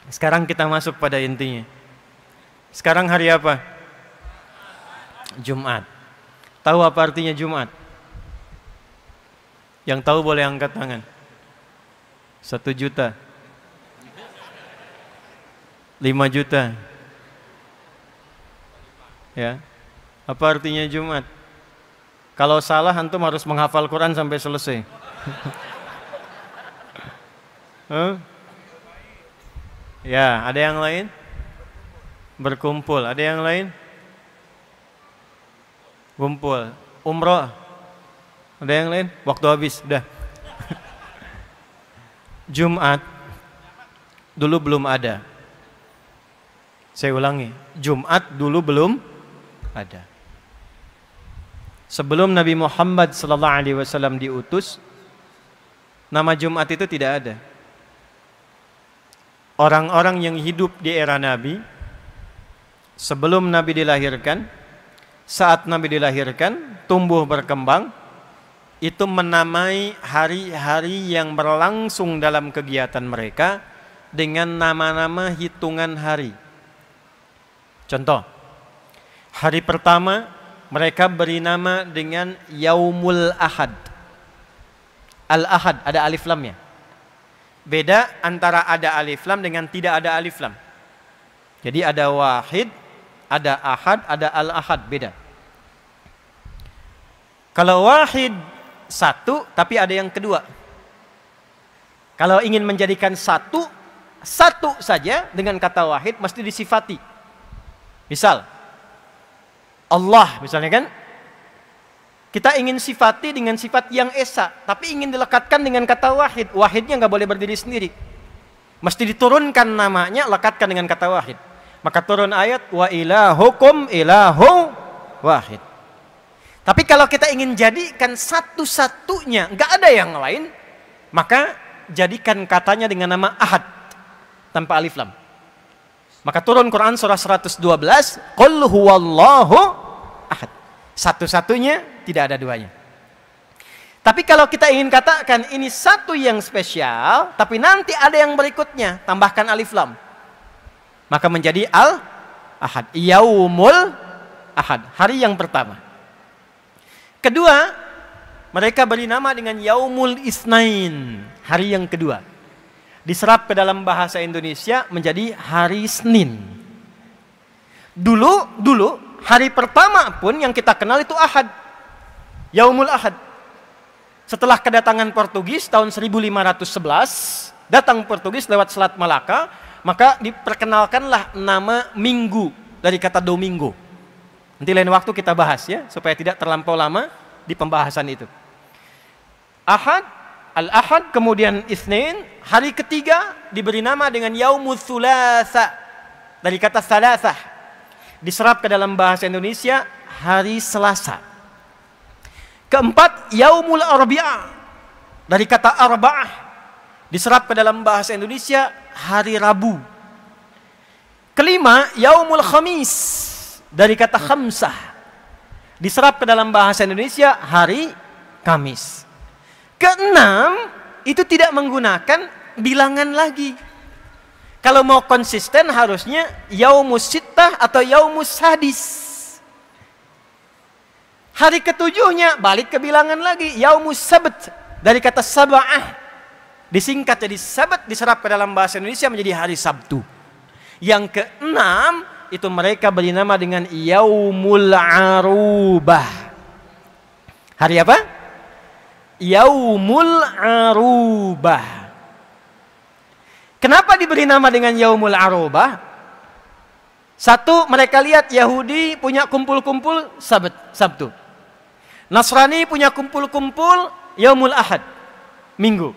Sekarang kita masuk pada intinya. Sekarang hari apa? Jumat. Tahu apa artinya Jumat? Yang tahu boleh angkat tangan. 1 juta. 5 juta. Ya. Apa artinya Jumat? Kalau salah antum harus menghafal Quran sampai selesai. Ya, ada yang lain? Berkumpul. Ada yang lain? Kumpul. Umroh. Ada yang lain? Waktu habis, udah. Jumat dulu belum ada. Saya ulangi, Jumat dulu belum ada. Sebelum Nabi Muhammad SAW diutus, nama Jumat itu tidak ada. Orang-orang yang hidup di era Nabi, sebelum Nabi dilahirkan, saat Nabi dilahirkan, tumbuh berkembang, itu menamai hari-hari yang berlangsung dalam kegiatan mereka dengan nama-nama hitungan hari. Contoh, hari pertama mereka beri nama dengan Yaumul Ahad. Al-Ahad, ada alif lamnya. Beda antara ada alif lam dengan tidak ada alif lam. Jadi ada wahid, ada ahad, ada al-ahad, beda. Kalau wahid satu, tapi ada yang kedua. Kalau ingin menjadikan satu saja dengan kata wahid mesti disifati. Misal, Allah misalnya kan, kita ingin sifati dengan sifat yang esa, tapi ingin dilekatkan dengan kata wahid. Wahidnya nggak boleh berdiri sendiri. Mesti diturunkan namanya, lekatkan dengan kata wahid. Maka turun ayat, wa ilahukum ilahu wahid. Tapi kalau kita ingin jadikan satu-satunya, nggak ada yang lain, maka jadikan katanya dengan nama ahad, tanpa alif lam. Maka turun Quran surah 112, Qul huwallahu ahad. Satu-satunya, tidak ada duanya. Tapi kalau kita ingin katakan ini satu yang spesial, tapi nanti ada yang berikutnya, tambahkan alif lam. Maka menjadi al-ahad. Yaumul ahad, hari yang pertama. Kedua, mereka beri nama dengan Yaumul Isnain, hari yang kedua. Diserap ke dalam bahasa Indonesia menjadi hari Senin. Dulu hari pertama pun yang kita kenal itu Ahad. Yaumul Ahad. Setelah kedatangan Portugis tahun 1511, datang Portugis lewat Selat Malaka, maka diperkenalkanlah nama Minggu dari kata Domingo. Nanti lain waktu kita bahas ya, supaya tidak terlampau lama di pembahasan itu. Ahad, Al-Ahad, kemudian Isnin, hari ketiga diberi nama dengan Yaumul Thulatha, dari kata Thalathah. Diserap ke dalam bahasa Indonesia hari Selasa. Keempat, Yaumul Arbi'ah, dari kata Arba'ah. Diserap ke dalam bahasa Indonesia hari Rabu. Kelima, Yaumul Khamis, dari kata khamsah. Diserap ke dalam bahasa Indonesia hari Kamis. Keenam, itu tidak menggunakan bilangan lagi. Kalau mau konsisten harusnya Yaumus Sittah atau Yaumus Sadis. Hari ketujuhnya balik ke bilangan lagi, Yaumus Sabt, dari kata Sab'ah. Disingkat jadi Sabat, diserap ke dalam bahasa Indonesia menjadi hari Sabtu. Yang keenam, itu mereka beri nama dengan Yaumul Arubah. Hari apa? Yaumul Arubah. Kenapa diberi nama dengan Yaumul Arubah? Satu, mereka lihat Yahudi punya kumpul-kumpul Sabtu. Nasrani punya kumpul-kumpul Yaumul Ahad, Minggu.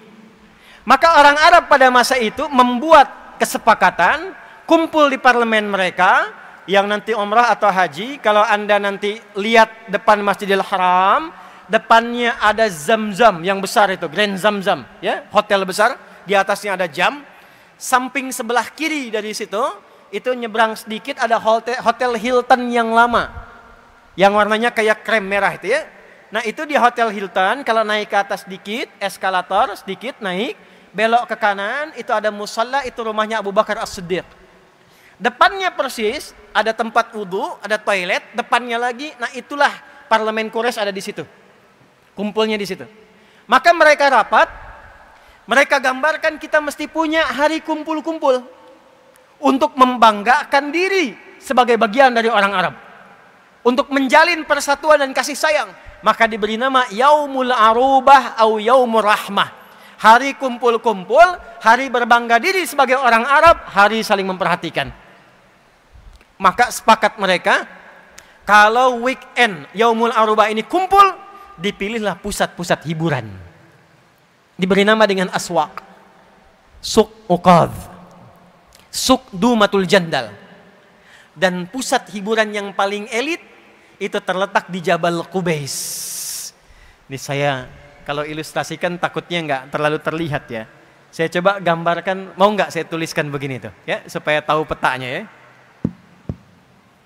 Maka orang Arab pada masa itu membuat kesepakatan, kumpul di parlemen mereka, yang nanti umrah atau haji, kalau Anda nanti lihat depan Masjidil Haram, depannya ada Zam-Zam yang besar itu, Grand Zam-Zam, ya, hotel besar, di atasnya ada jam. Samping sebelah kiri dari situ, itu nyebrang sedikit ada hotel Hilton yang lama, yang warnanya kayak krem merah itu ya. Nah itu di Hotel Hilton, kalau naik ke atas sedikit, eskalator sedikit naik, belok ke kanan, itu ada musalla, itu rumahnya Abu Bakar As-Siddiq. Depannya persis ada tempat wudhu, ada toilet, depannya lagi, nah itulah parlemen Quraisy ada di situ. Kumpulnya di situ. Maka mereka rapat, mereka gambarkan kita mesti punya hari kumpul-kumpul untuk membanggakan diri sebagai bagian dari orang Arab. Untuk menjalin persatuan dan kasih sayang, maka diberi nama Yaumul Arubah atau Yaumur Rahmah. Hari kumpul-kumpul, hari berbangga diri sebagai orang Arab, hari saling memperhatikan. Maka sepakat mereka, kalau weekend Yaumul Arubah ini kumpul, dipilihlah pusat-pusat hiburan. Diberi nama dengan aswaq, Suq Uqadh, Suq Dumatul Jandal. Dan pusat hiburan yang paling elit itu terletak di Jabal Qubais. Ini saya kalau ilustrasikan takutnya nggak terlalu terlihat ya. Saya coba gambarkan, mau nggak saya tuliskan begini tuh ya, supaya tahu petanya ya.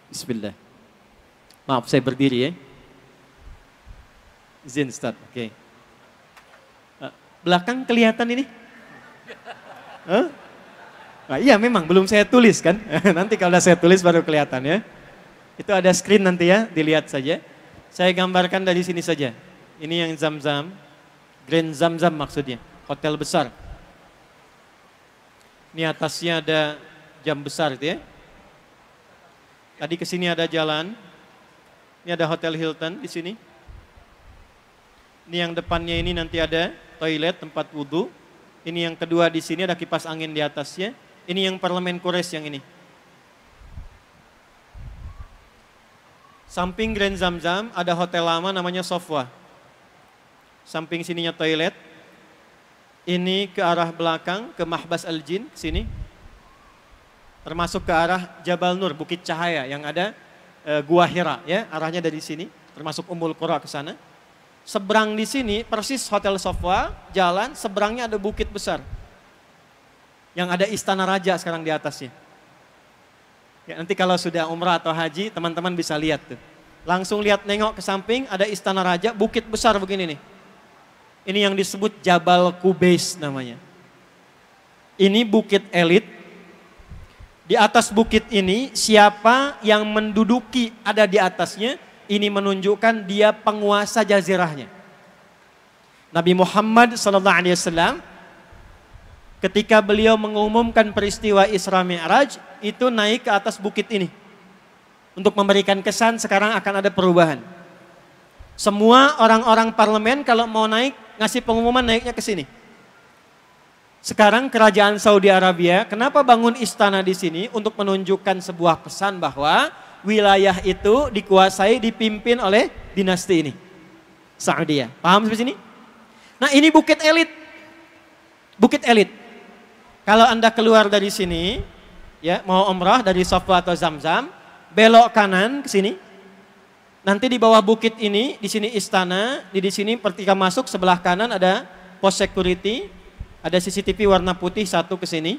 Bismillah. Maaf saya berdiri ya. Izin start. Oke. Belakang kelihatan ini? Huh? Nah, iya memang belum saya tulis kan. Nanti kalau saya tulis baru kelihatan ya. Itu ada screen nanti ya, dilihat saja. Saya gambarkan dari sini saja. Ini yang Zamzam, Grand Zamzam maksudnya, hotel besar. Ini atasnya ada jam besar itu ya. Tadi ke sini ada jalan. Ini ada Hotel Hilton di sini. Ini yang depannya ini nanti ada toilet, tempat wudhu. Ini yang kedua di sini ada kipas angin di atasnya. Ini yang parlemen Quraisy yang ini. Samping Grand Zamzam ada hotel lama namanya Sofwa. Samping sininya toilet. Ini ke arah belakang ke Mahbas Al-Jin sini. Termasuk ke arah Jabal Nur, Bukit Cahaya yang ada Gua Hira ya, arahnya dari sini, termasuk Ummul Qura ke sana. Seberang di sini persis Hotel Sofwa, jalan seberangnya ada bukit besar. Yang ada Istana Raja sekarang di atasnya. Ya, nanti kalau sudah umrah atau haji, teman-teman bisa lihat tuh. Langsung lihat nengok ke samping, ada Istana Raja, bukit besar begini nih. Ini yang disebut Jabal Qubais namanya. Ini bukit elit. Di atas bukit ini, siapa yang menduduki ada di atasnya, ini menunjukkan dia penguasa jazirahnya. Nabi Muhammad SAW, ketika beliau mengumumkan peristiwa Isra Mi'raj, itu naik ke atas bukit ini. Untuk memberikan kesan sekarang akan ada perubahan. Semua orang-orang parlemen kalau mau naik, ngasih pengumuman naiknya ke sini. Sekarang kerajaan Saudi Arabia, kenapa bangun istana di sini? Untuk menunjukkan sebuah pesan bahwa wilayah itu dikuasai, dipimpin oleh dinasti ini. Saudi. Paham sampai sini? Nah ini bukit elit. Bukit elit. Kalau Anda keluar dari sini, ya mau umrah dari Sofwa atau Zamzam, belok kanan ke sini. Nanti di bawah bukit ini, di sini istana, di sini ketika masuk sebelah kanan ada pos security, ada CCTV warna putih satu ke sini.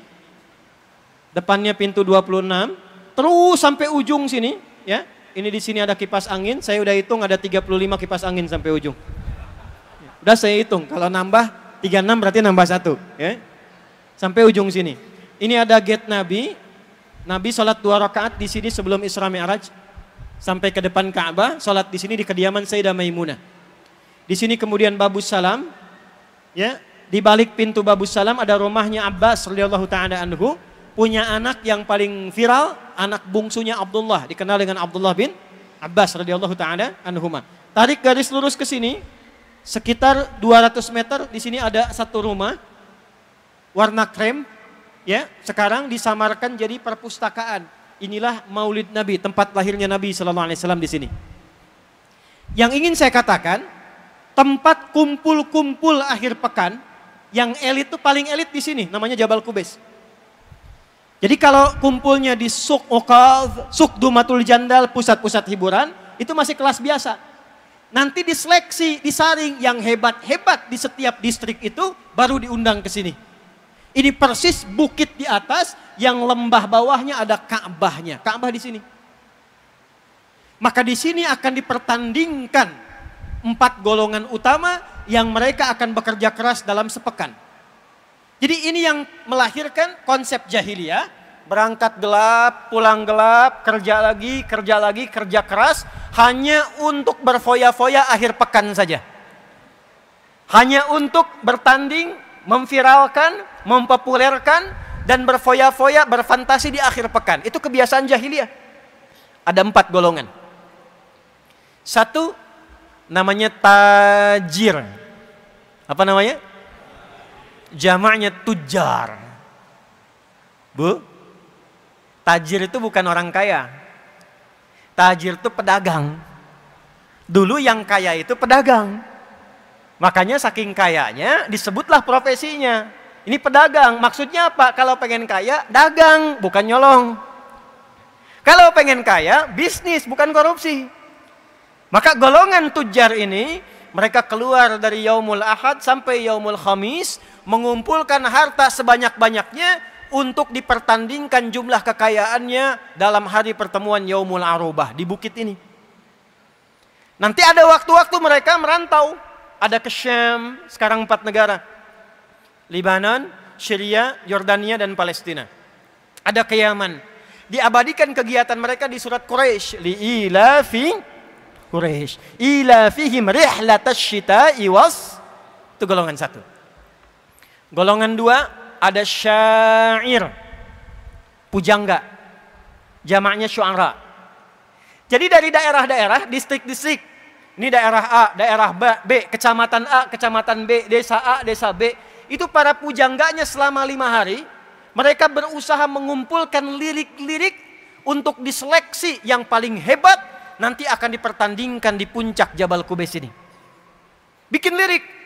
Depannya pintu 26, terus sampai ujung sini, ya. Ini di sini ada kipas angin, saya udah hitung ada 35 kipas angin sampai ujung. Udah saya hitung, kalau nambah 36 berarti nambah 1, ya. Sampai ujung sini. Ini ada gate Nabi. Nabi sholat 2 rakaat di sini sebelum Isra Mi'raj. Sampai ke depan Ka'bah, sholat di sini di kediaman Sayyidah Maimunah. Di sini kemudian Babus Salam, ya, di balik pintu Babus Salam ada rumahnya Abbas radhiyallahu taala anhu, punya anak yang paling viral, anak bungsunya Abdullah, dikenal dengan Abdullah bin Abbas radhiyallahu taala anhuma. Tarik garis lurus ke sini, sekitar 200 meter di sini ada satu rumah warna krem, ya, sekarang disamarkan jadi perpustakaan. Inilah Maulid Nabi, tempat lahirnya Nabi sallallahu alaihi wasallam di sini. Yang ingin saya katakan, tempat kumpul-kumpul akhir pekan yang elit itu paling elit di sini, namanya Jabal Qubais. Jadi kalau kumpulnya di Suq Uqadh, Suq Dumatul Jandal, pusat-pusat hiburan, itu masih kelas biasa. Nanti diseleksi, disaring yang hebat-hebat di setiap distrik itu baru diundang ke sini. Ini persis bukit di atas yang lembah bawahnya ada Ka'bahnya. Ka'bah di sini. Maka di sini akan dipertandingkan 4 golongan utama yang mereka akan bekerja keras dalam sepekan. Jadi ini yang melahirkan konsep jahiliyah, berangkat gelap, pulang gelap, kerja lagi, kerja keras, hanya untuk berfoya-foya akhir pekan saja. Hanya untuk bertanding, memviralkan, mempopulerkan, dan berfoya-foya, berfantasi di akhir pekan. Itu kebiasaan jahiliyah. Ada 4 golongan. 1, namanya tajir. Apa namanya? Jamaknya tujar. Bu, tajir itu bukan orang kaya. Tajir itu pedagang. Dulu yang kaya itu pedagang. Makanya saking kayanya disebutlah profesinya. Ini pedagang. Maksudnya apa? Kalau pengen kaya, dagang, bukan nyolong. Kalau pengen kaya, bisnis, bukan korupsi. Maka golongan tujar ini, mereka keluar dari yaumul ahad sampai yaumul khamis, mengumpulkan harta sebanyak-banyaknya untuk dipertandingkan jumlah kekayaannya dalam hari pertemuan yaumul arubah di bukit ini. Nanti ada waktu-waktu mereka merantau. Ada ke Syam, sekarang 4 negara. Libanon, Syria, Yordania, dan Palestina. Ada ke Yaman. Diabadikan kegiatan mereka di surat Quraisy. Li'ilafi Quraisy. Ilafihim rihlatash syita'i was. Itu golongan 1. Golongan 2 ada syair, pujangga, jamaknya syu'ara. Jadi dari daerah-daerah, distrik-distrik, ini daerah A, daerah B, kecamatan A, kecamatan B, desa A, desa B, itu para pujangganya selama 5 hari, mereka berusaha mengumpulkan lirik-lirik untuk diseleksi yang paling hebat, nanti akan dipertandingkan di puncak Jabal Qubais ini. Bikin lirik.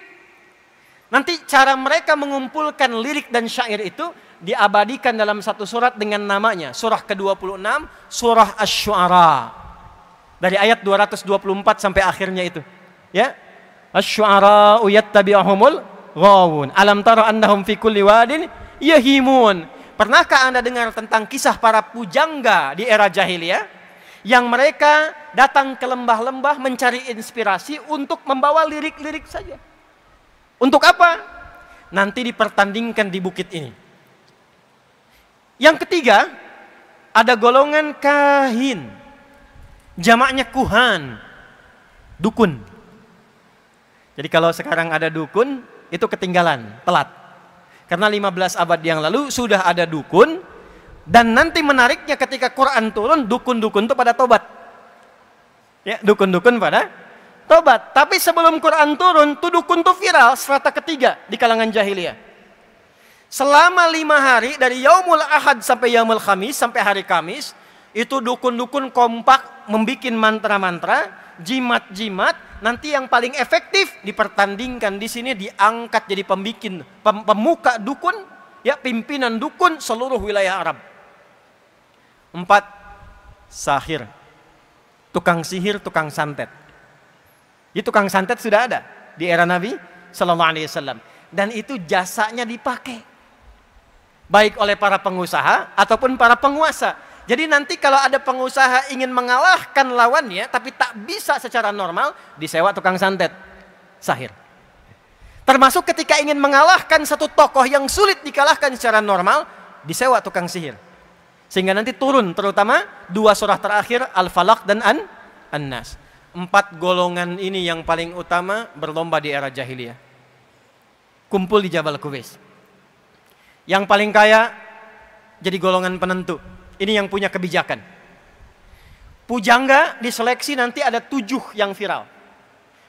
Nanti cara mereka mengumpulkan lirik dan syair itu diabadikan dalam satu surat dengan namanya. Surah ke-26, Surah Asy-Syu'ara. Dari ayat 224 sampai akhirnya itu. Ya. Asy-Syu'ara yattabi'uhumul ghawun. Alam tara annahum fi kulli wadin yahimun. Pernahkah Anda dengar tentang kisah para pujangga di era jahiliyah? Yang mereka datang ke lembah-lembah mencari inspirasi untuk membawa lirik-lirik saja. Untuk apa? Nanti dipertandingkan di bukit ini. Yang ketiga, ada golongan kahin. Jamaknya kuhan. Dukun. Jadi kalau sekarang ada dukun, itu ketinggalan, telat. Karena 15 abad yang lalu sudah ada dukun. Dan nanti menariknya ketika Quran turun, dukun-dukun itu pada tobat. Ya, dukun-dukun pada tobat. Tapi sebelum Quran turun, tuh dukun tuh viral, strata ketiga di kalangan jahiliyah. Selama 5 hari, dari yaumul ahad sampai yaumul khamis, sampai hari Kamis, itu dukun-dukun kompak membikin mantra-mantra, jimat-jimat. Nanti yang paling efektif dipertandingkan di sini, diangkat jadi pemuka dukun, ya, pimpinan dukun seluruh wilayah Arab. 4, sahir. Tukang sihir, tukang santet. Itu tukang santet sudah ada di era Nabi Sallallahu Alaihi Wasallam, dan itu jasanya dipakai baik oleh para pengusaha ataupun para penguasa. Jadi nanti kalau ada pengusaha ingin mengalahkan lawannya tapi tak bisa secara normal, disewa tukang santet, sahir. Termasuk ketika ingin mengalahkan satu tokoh yang sulit dikalahkan secara normal, disewa tukang sihir. Sehingga nanti turun terutama 2 surah terakhir, Al-Falaq dan An-Nas. 4 golongan ini yang paling utama berlomba di era jahiliyah. Kumpul di Jabal Qubais. Yang paling kaya jadi golongan penentu. Ini yang punya kebijakan. Pujangga diseleksi nanti ada 7 yang viral.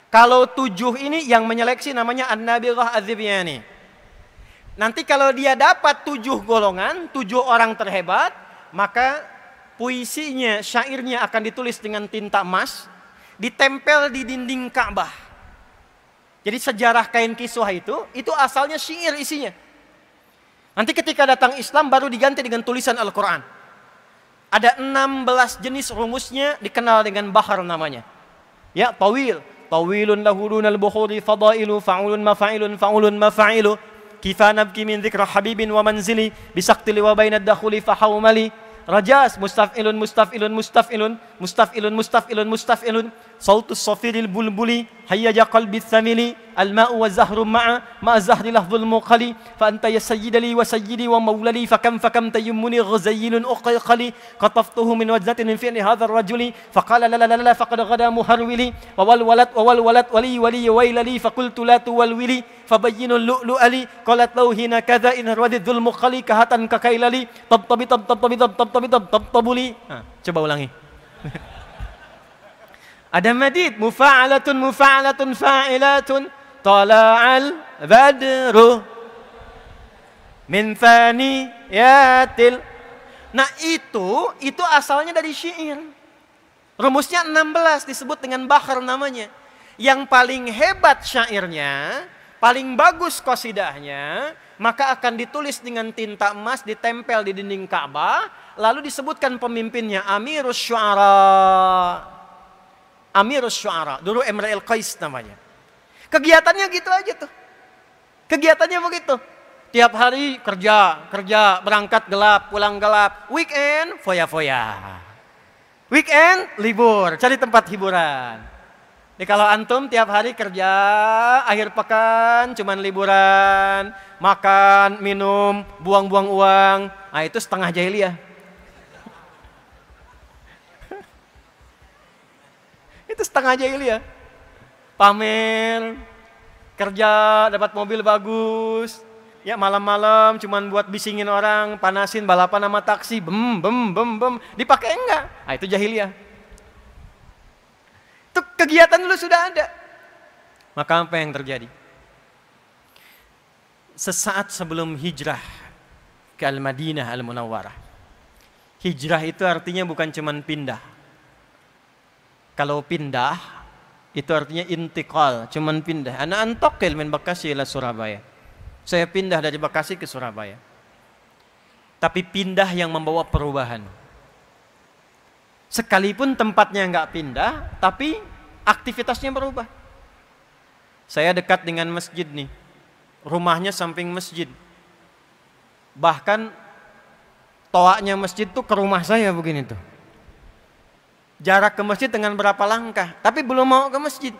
Kalau 7 ini yang menyeleksi namanya An-Nabirah Az-Zibyani. Nanti kalau dia dapat 7 golongan, 7 orang terhebat, maka puisinya, syairnya akan ditulis dengan tinta emas, ditempel di dinding Ka'bah. Jadi sejarah kain kiswah itu asalnya syair isinya. Nanti ketika datang Islam baru diganti dengan tulisan Al-Quran. Ada 16 jenis rumusnya, dikenal dengan bahar namanya. Ya, tawil. Tawilun lahurunal bukhuri fadailu fa'ulun mafa'ilun fa'ulun mafa'ilu. Kifa nabki min dzikra habibin wa manzili bisaqtili wa bainad dakhuli fahawmali. Rajas, mustaf'ilun, mustaf'ilun, mustaf'ilun, mustaf'ilun, mustaf'ilun, mustaf'ilun. صوت الصفير البلبل هيج قلبي الثمل الماء والزهر مع الزهر لفظ المقل فأنت يا سيد لي وسيدي ومولى فكم تيمني غزيل أقيقلي قطفته من وجنة من فعل هذا الرجل فقال لا فقد غدا مهرولي وولت ولي ويل لي فقلت لا تولولي فبين اللؤلؤ لي قالت له هنا كذا إن هرود ذو المقل كهتا ككيللي طب لي. Coba ulangi. Ada madid, mufa'alatun fa'ilatun, tala'al badru min thaniyatil. Nah itu asalnya dari syair. Rumusnya 16 disebut dengan bahar namanya. Yang paling hebat syairnya, paling bagus qasidahnya, maka akan ditulis dengan tinta emas, ditempel di dinding Ka'bah, lalu disebutkan pemimpinnya Amirus Syu'ara. Amirus Syu'ara, dulu Imra'il Qais namanya. Kegiatannya gitu aja tuh. Kegiatannya begitu. Tiap hari kerja, berangkat gelap, pulang gelap. Weekend, foya-foya. Weekend, libur, cari tempat hiburan. Jadi kalau antum tiap hari kerja, akhir pekan cuman liburan, makan, minum, buang-buang uang, nah itu setengah jahiliyah. Itu setengah jahiliyah. Pamer, kerja, dapat mobil bagus, ya malam-malam cuman buat bisingin orang, panasin balapan sama taksi, bem, dipakai enggak? Nah itu jahiliyah. Itu kegiatan dulu sudah ada. Maka apa yang terjadi? Sesaat sebelum hijrah ke Al-Madinah Al-Munawwarah. Hijrah itu artinya bukan cuman pindah. Kalau pindah, itu artinya intiqal, cuman pindah. Ana antaqil min Bekasi ila Surabaya. Saya pindah dari Bekasi ke Surabaya. Tapi pindah yang membawa perubahan. Sekalipun tempatnya enggak pindah, tapi aktivitasnya berubah. Saya dekat dengan masjid nih. Rumahnya samping masjid. Bahkan toaknya masjid tuh ke rumah saya begini tuh. Jarak ke masjid dengan berapa langkah, tapi belum mau ke masjid.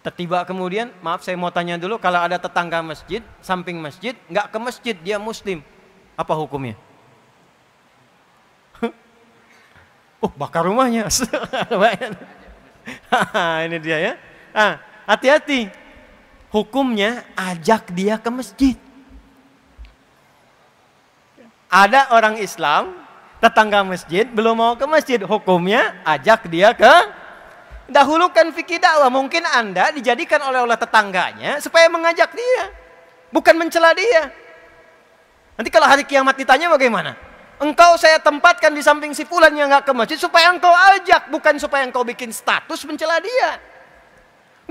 Tiba kemudian, maaf saya mau tanya dulu, kalau ada tetangga masjid, samping masjid, nggak ke masjid, dia muslim, apa hukumnya? Oh, bakar rumahnya. Ini dia ya. Hati-hati. Hukumnya ajak dia ke masjid. Ada orang Islam tetangga masjid belum mau ke masjid, hukumnya ajak dia ke. Dahulukan fikih dakwah, mungkin Anda dijadikan oleh tetangganya supaya mengajak dia, bukan mencela dia. Nanti kalau hari kiamat ditanya bagaimana? Engkau saya tempatkan di samping si fulan yang enggak ke masjid supaya engkau ajak, bukan supaya engkau bikin status mencela dia.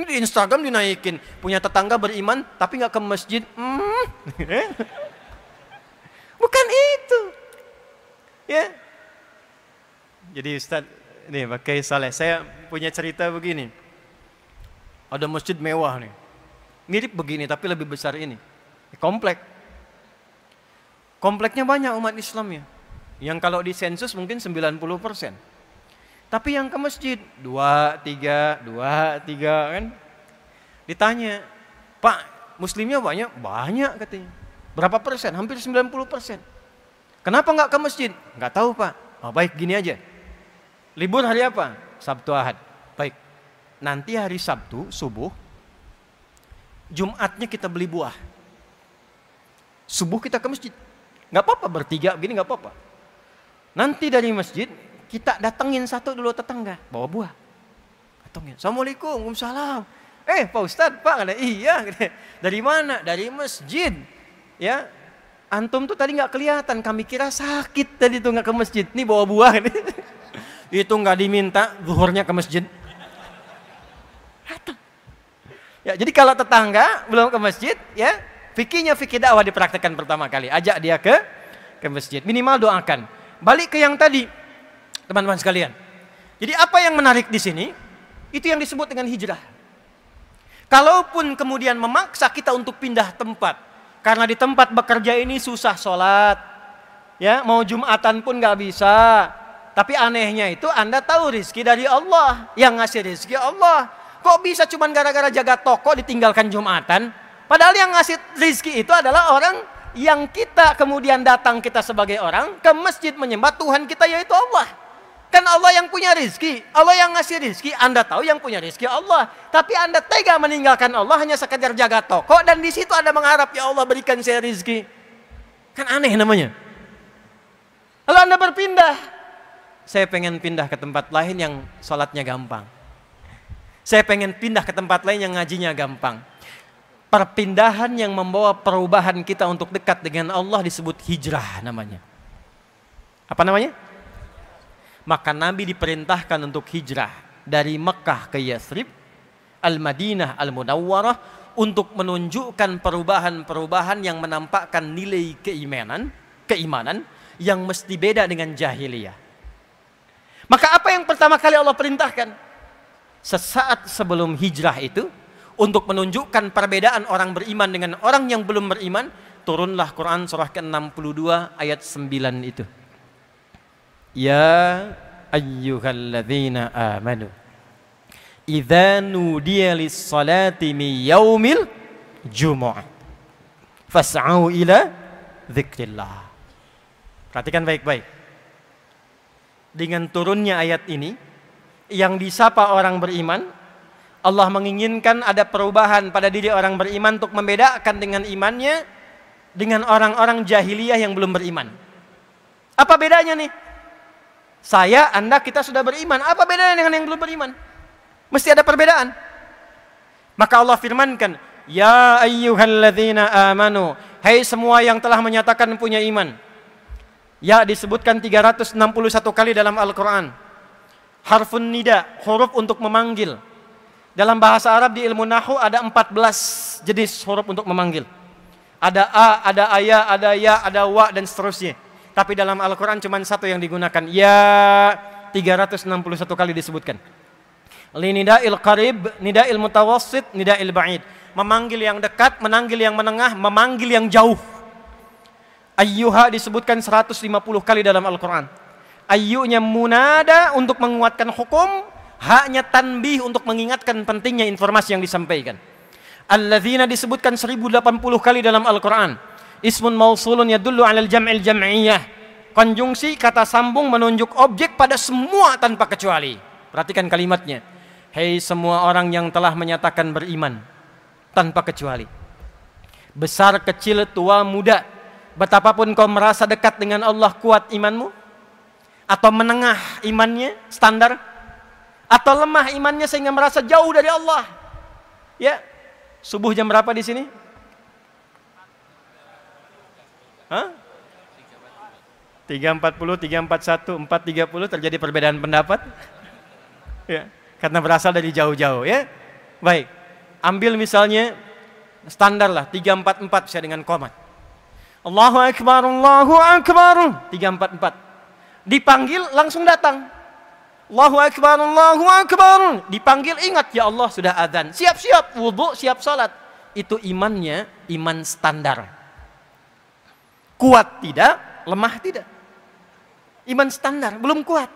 Ini di Instagram dinaikin, punya tetangga beriman tapi enggak ke masjid. Bukan itu. Ya. Jadi Ustaz, nih pakai Saleh, saya punya cerita begini. Ada masjid mewah nih. Mirip begini tapi lebih besar ini. Komplek. Kompleknya banyak umat Islamnya. Yang kalau di sensus mungkin 90%. Tapi yang ke masjid 2, 3 kan. Ditanya, "Pak, muslimnya banyak?" Banyak katanya. Berapa persen? Hampir 90%. Kenapa enggak ke masjid? Enggak tahu, Pak. Oh, baik, gini aja. Libur hari apa? Sabtu Ahad. Baik. Nanti hari Sabtu subuh, Jumatnya kita beli buah. Subuh kita ke masjid. Enggak apa-apa, bertiga begini enggak apa-apa. Nanti dari masjid kita datengin satu dulu tetangga, bawa buah. Datengin. Assalamualaikum, waalaikumsalam. Pak Ustadz, Pak, ada iya. Dari mana? Dari masjid. Ya. Antum tuh tadi nggak kelihatan, kami kira sakit tadi tuh nggak ke masjid. Nih bawa buah, itu nggak diminta, zuhurnya ke masjid. Ya, jadi kalau tetangga belum ke masjid, ya fikihnya fikih dakwah dipraktekkan pertama kali, ajak dia ke masjid. Minimal doakan. Balik ke yang tadi, teman-teman sekalian. Jadi apa yang menarik di sini? Itu yang disebut dengan hijrah. Kalaupun kemudian memaksa kita untuk pindah tempat. Karena di tempat bekerja ini susah sholat, ya mau Jumatan pun nggak bisa, Tapi anehnya itu Anda tahu rizki dari Allah. Yang ngasih rizki Allah. Kok bisa cuman gara-gara jaga toko ditinggalkan Jumatan? Padahal yang ngasih rizki itu adalah orang yang kita kemudian datang kita sebagai orang ke masjid menyembah Tuhan kita yaitu Allah. Kan Allah yang punya rizki, Allah yang ngasih rizki, Anda tahu yang punya rizki Allah. Tapi Anda tega meninggalkan Allah hanya sekedar jaga toko dan di situ Anda mengharap ya Allah berikan saya rizki. Kan aneh namanya. Lalu Anda berpindah. Saya pengen pindah ke tempat lain yang sholatnya gampang. Saya pengen pindah ke tempat lain yang ngajinya gampang. Perpindahan yang membawa perubahan kita untuk dekat dengan Allah disebut hijrah namanya. Apa namanya? Maka Nabi diperintahkan untuk hijrah dari Mekah ke Yathrib, Al-Madinah, Al-Munawwarah untuk menunjukkan perubahan-perubahan yang menampakkan nilai keimanan yang mesti beda dengan jahiliyah. Maka apa yang pertama kali Allah perintahkan? Sesaat sebelum hijrah itu, untuk menunjukkan perbedaan orang beriman dengan orang yang belum beriman, turunlah Quran surah ke-62 ayat 9 itu. Ya ayyuhalladzina amanu idza nudiya lis-salati min yaumil jumu'ah fas'au ila dzikrillah. Perhatikan baik-baik. Dengan turunnya ayat ini yang disapa orang beriman, Allah menginginkan ada perubahan pada diri orang beriman untuk membedakan dengan imannya dengan orang-orang jahiliyah yang belum beriman. Apa bedanya nih? Saya, Anda, kita sudah beriman. Apa bedanya dengan yang belum beriman? Mesti ada perbedaan. Maka Allah firmankan, Ya ayyuhalladzina amanu, hai semua yang telah menyatakan punya iman. Ya disebutkan 361 kali dalam Al-Quran. Harfun nida, huruf untuk memanggil. Dalam bahasa Arab di ilmu Nahu ada 14 jenis huruf untuk memanggil. Ada a, ada aya, ada ya, ada wa, dan seterusnya. Tapi dalam Al-Quran cuma satu yang digunakan. Ya 361 kali disebutkan. Li nida'il qarib, nida'il mutawassit, nida'il ba'id. Memanggil yang dekat, memanggil yang menengah, memanggil yang jauh. Ayyuha disebutkan 150 kali dalam Al-Quran. Ayyunya munada untuk menguatkan hukum, haknya tanbih untuk mengingatkan pentingnya informasi yang disampaikan. Alladzina disebutkan 1080 kali dalam Al-Quran. Ismun mausulun yadullu alal jam'il jam'iyah. Konjungsi kata sambung menunjuk objek pada semua tanpa kecuali. Perhatikan kalimatnya. Hei semua orang yang telah menyatakan beriman tanpa kecuali. Besar, kecil, tua, muda. Betapapun kau merasa dekat dengan Allah, kuat imanmu, atau menengah imannya, standar, atau lemah imannya sehingga merasa jauh dari Allah. Ya, subuh jam berapa di sini? Hah? 3.40, 3.41, 4.30 terjadi perbedaan pendapat. Ya, karena berasal dari jauh-jauh ya. Baik. Ambil misalnya standar lah 3.44 bisa dengan komat. Allahu Akbar, Allahu Akbar. 3.44. Dipanggil langsung datang. Allahu Akbar, Allahu Akbar. Dipanggil ingat ya Allah sudah azan. Siap-siap wudu, siap salat. Itu imannya iman standar. Kuat tidak, lemah tidak. Iman standar, belum kuat.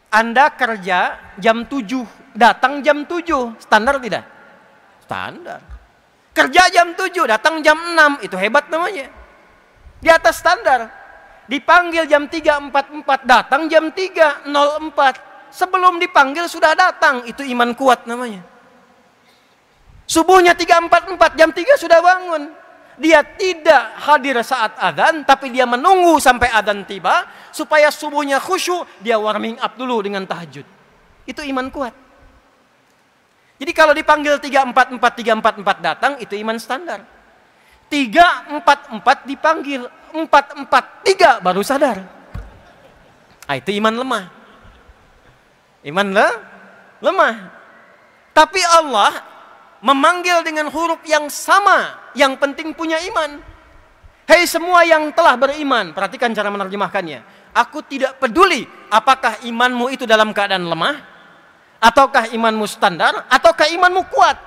Anda kerja jam 7, datang jam 7, standar tidak? Standar. Kerja jam 7, datang jam 6, itu hebat namanya. Di atas standar. Dipanggil jam 3.44, datang jam 3.04. Sebelum dipanggil sudah datang, itu iman kuat namanya. Subuhnya 3.44, jam 3 sudah bangun. Dia tidak hadir saat adzan, tapi dia menunggu sampai adzan tiba supaya subuhnya khusyuk, dia warming up dulu dengan tahajud. Itu iman kuat. Jadi kalau dipanggil 3.44, 3.44 datang, itu iman standar. 3.44 dipanggil, 4.43 baru sadar. Itu iman lemah. Iman lemah. Tapi Allah memanggil dengan huruf yang sama, yang penting punya iman. Hei semua yang telah beriman, perhatikan cara menerjemahkannya. Aku tidak peduli apakah imanmu itu dalam keadaan lemah, ataukah imanmu standar, ataukah imanmu kuat.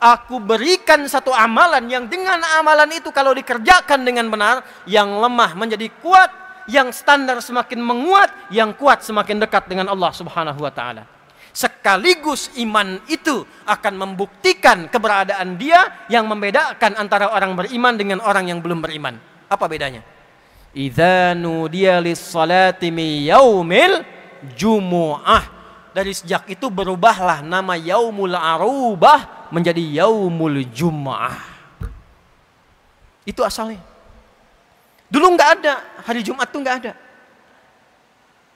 Aku berikan satu amalan yang dengan amalan itu kalau dikerjakan dengan benar, yang lemah menjadi kuat, yang standar semakin menguat, yang kuat semakin dekat dengan Allah Subhanahu wa taala. Sekaligus iman itu akan membuktikan keberadaan dia yang membedakan antara orang beriman dengan orang yang belum beriman. Apa bedanya? Idza nudiya lis-salati min yaumil jumu'ah. Dari sejak itu berubahlah nama Yaumul Arubah menjadi Yaumul Jum'ah. Itu asalnya. Dulu nggak ada, hari Jumat itu nggak ada.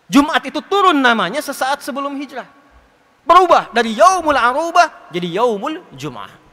Jumat itu turun namanya sesaat sebelum hijrah. Berubah dari Yaumul Arubah jadi Yaumul Jum'ah.